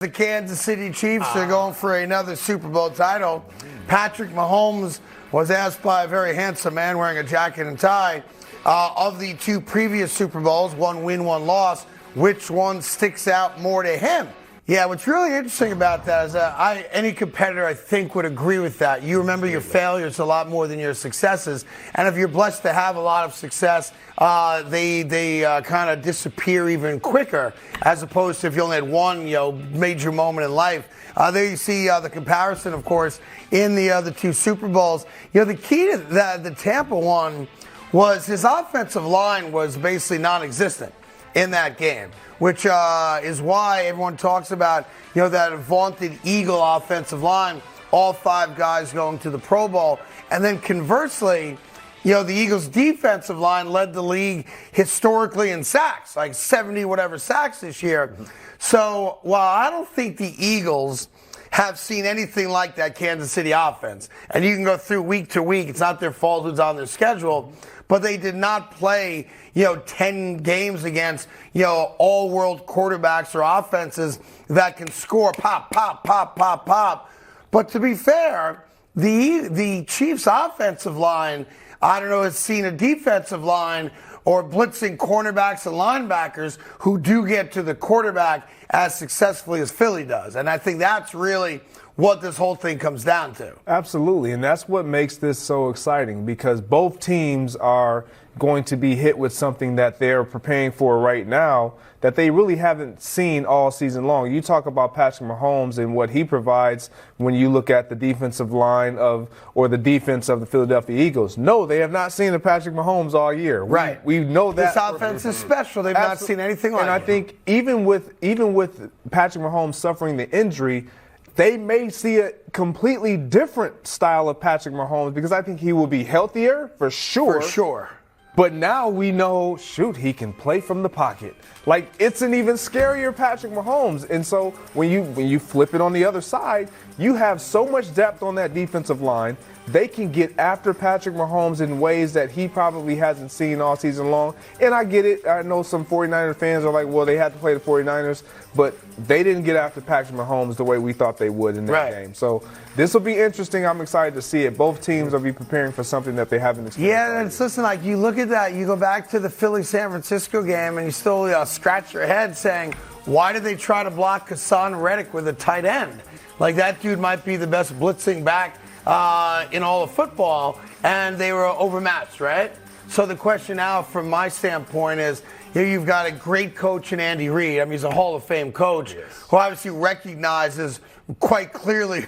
The Kansas City Chiefs are going for another Super Bowl title. Patrick Mahomes was asked by a very handsome man wearing a jacket and tie, of the two previous Super Bowls, one win, one loss, which one sticks out more to him? Yeah, what's really interesting about that is any competitor, I think, would agree with that. You remember your failures a lot more than your successes. And if you're blessed to have a lot of success, they kind of disappear even quicker, as opposed to if you only had one major moment in life. There you see the comparison, of course, in the other two Super Bowls. The key to the Tampa one was his offensive line was basically non-existent in that game, which is why everyone talks about, that vaunted Eagle offensive line, all five guys going to the Pro Bowl. And then conversely, the Eagles' defensive line led the league historically in sacks, like 70-whatever sacks this year. So while I don't think the Eagles have seen anything like that Kansas City offense, and you can go through week to week, it's not their fault who's on their schedule, but they did not play 10 games against, all-world quarterbacks or offenses that can score pop, pop, pop, pop, pop. But to be fair, the Chiefs' offensive line, I don't know, has seen a defensive line or blitzing cornerbacks and linebackers who do get to the quarterback as successfully as Philly does. And I think that's really what this whole thing comes down to. Absolutely, and that's what makes this so exciting, because both teams are going to be hit with something that they're preparing for right now that they really haven't seen all season long. You talk about Patrick Mahomes and what he provides when you look at the defensive line or the defense of the Philadelphia Eagles. No, they have not seen a Patrick Mahomes all year. Right. We know that. This offense is special. They've not seen anything like it. And I think even with Patrick Mahomes suffering the injury, they may see a completely different style of Patrick Mahomes, because I think he will be healthier for sure. For sure. But now we know, he can play from the pocket. Like, it's an even scarier Patrick Mahomes. And so when you flip it on the other side, you have so much depth on that defensive line. They can get after Patrick Mahomes in ways that he probably hasn't seen all season long. And I get it. I know some 49er fans are like, well, they had to play the 49ers, but they didn't get after Patrick Mahomes the way we thought they would in that game. So this will be interesting. I'm excited to see it. Both teams will be preparing for something that they haven't experienced. Yeah, and listen, like, you look at that, you go back to the Philly-San Francisco game, and you still scratch your head saying, why did they try to block Hassan Reddick with a tight end? Like, that dude might be the best blitzing back in all of football, and they were overmatched, right? So the question now, from my standpoint, is you've got a great coach in Andy Reid. I mean, he's a Hall of Fame coach who obviously recognizes quite clearly,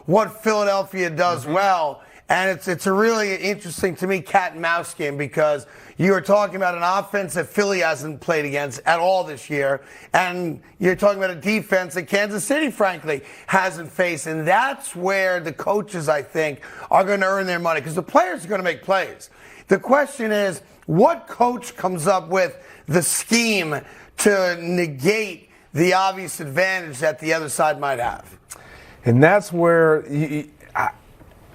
what Philadelphia does well. And it's a really interesting, to me, cat and mouse game, because you are talking about an offense that Philly hasn't played against at all this year, and you're talking about a defense that Kansas City, frankly, hasn't faced. And that's where the coaches, I think, are going to earn their money, because the players are going to make plays. The question is, what coach comes up with the scheme to negate the obvious advantage that the other side might have? And that's where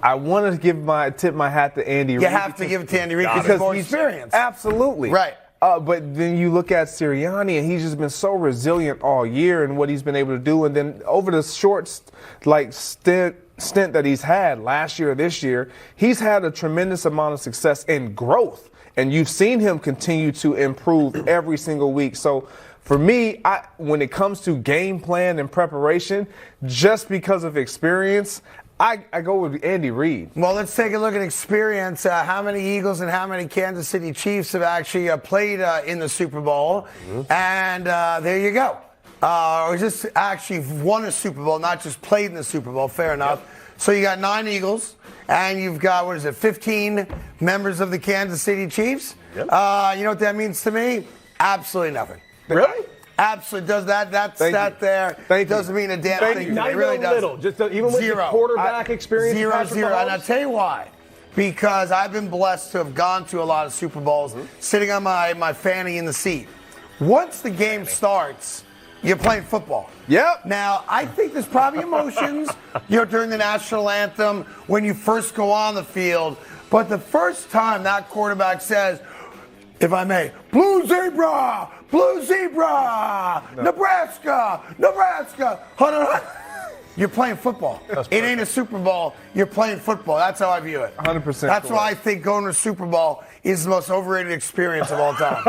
I want to tip my hat to Andy Reid. You have to give it to Andy Reid because he's more experienced. Absolutely. Right. But then you look at Sirianni, and he's just been so resilient all year and what he's been able to do. And then over the short stint that he's had last year or this year, he's had a tremendous amount of success and growth. And you've seen him continue to improve every single week. So for me, when it comes to game plan and preparation, just because of experience, I go with Andy Reid. Well, let's take a look at experience. How many Eagles and how many Kansas City Chiefs have actually played in the Super Bowl? And there you go. Or just actually won a Super Bowl, not just played in the Super Bowl. Fair enough. So you got 9 Eagles, and you've got, 15 members of the Kansas City Chiefs? You know what that means to me? Absolutely nothing. Really? Absolutely does that. That stat there doesn't mean a damn thing. Not it really even a little. Just even with the quarterback experience. Zero. And I'll tell you why. Because I've been blessed to have gone to a lot of Super Bowls, sitting on my fanny in the seat. Once the game starts, you're playing football. Yep. Now, I think there's probably emotions, during the national anthem when you first go on the field. But the first time that quarterback says, if I may. Blue zebra! Blue zebra! No. Nebraska! Nebraska! You're playing football. It ain't a Super Bowl. You're playing football. That's how I view it. 100%. That's why I think going to a Super Bowl is the most overrated experience of all time.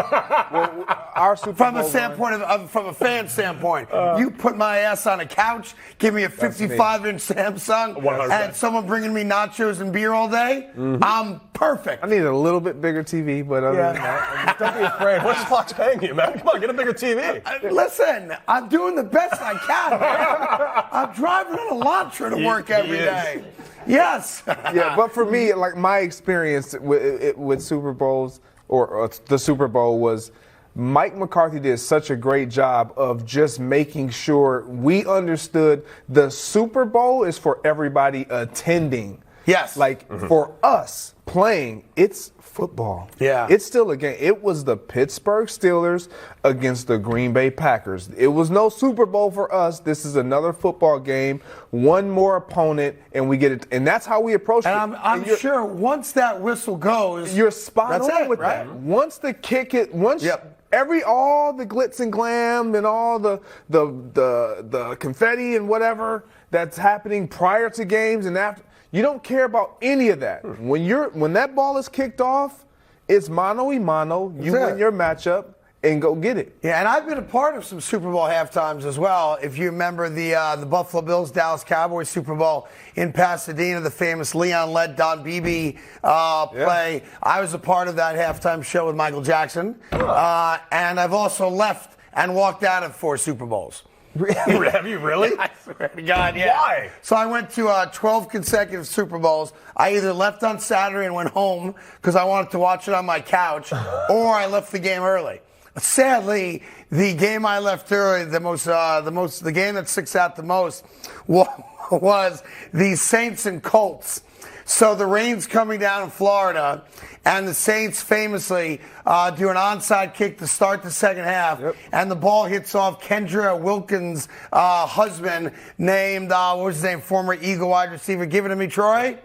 Well, our Super from Bowl a standpoint from a fan standpoint, you put my ass on a couch, give me a 55-inch Samsung, 100%. and someone bringing me nachos and beer all day, I'm perfect. I need a little bit bigger TV, but other than that, Don't be afraid. What's Fox paying you, man? Come on, get a bigger TV. Listen, I'm doing the best I can, man. I'm driving an Elantra to work every day. Yes. yeah, but for me, like my experience with Super Bowls or the Super Bowl was Mike McCarthy did such a great job of just making sure we understood the Super Bowl is for everybody attending. Yes. Like for us playing, it's football. Yeah. It's still a game. It was the Pittsburgh Steelers against the Green Bay Packers. It was no Super Bowl for us. This is another football game, one more opponent, and we get it. And that's how we approach it. And I'm sure once that whistle goes, you're spot on with right? that. Once the kick it, all the glitz and glam and all the confetti and whatever that's happening prior to games and after, you don't care about any of that. When that ball is kicked off, it's mano a mano. You win your matchup and go get it. Yeah, and I've been a part of some Super Bowl halftimes as well. If you remember the Buffalo Bills Dallas Cowboys Super Bowl in Pasadena, the famous Leon Lett Don Beebe play. I was a part of that halftime show with Michael Jackson, and I've also left and walked out of 4 Super Bowls. Have you really? I swear to God, yeah. Why? So I went to 12 consecutive Super Bowls. I either left on Saturday and went home because I wanted to watch it on my couch, or I left the game early. Sadly, the game I left early, the game that sticks out the most was the Saints and Colts. So the rain's coming down in Florida, and the Saints famously do an onside kick to start the second half, and the ball hits off Kendra Wilkins' husband, named, what was his name, former Eagle wide receiver. Give it to me, Troy.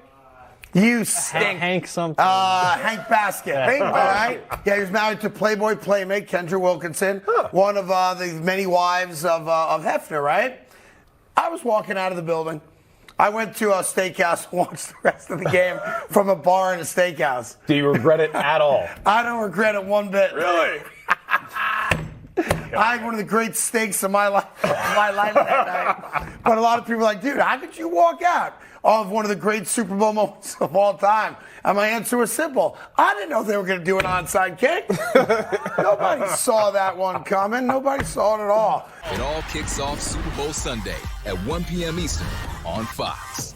You stink. Hank something. Hank Basket. All right? Yeah, he was married to Playboy Playmate Kendra Wilkinson, one of the many wives of Hefner, right? I was walking out of the building. I went to a steakhouse and watched the rest of the game from a bar and a steakhouse. Do you regret it at all? I don't regret it one bit. Really? I had one of the great steaks of my life that night. But a lot of people are like, dude, how could you walk out of one of the great Super Bowl moments of all time? And my answer was simple. I didn't know they were going to do an onside kick. Nobody saw that one coming. Nobody saw it at all. It all kicks off Super Bowl Sunday at 1 p.m. Eastern on Fox.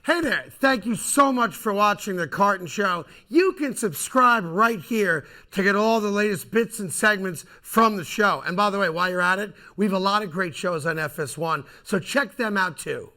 Hey there, thank you so much for watching The Carton Show. You can subscribe right here to get all the latest bits and segments from the show. And by the way, while you're at it, we have a lot of great shows on FS1, so check them out too.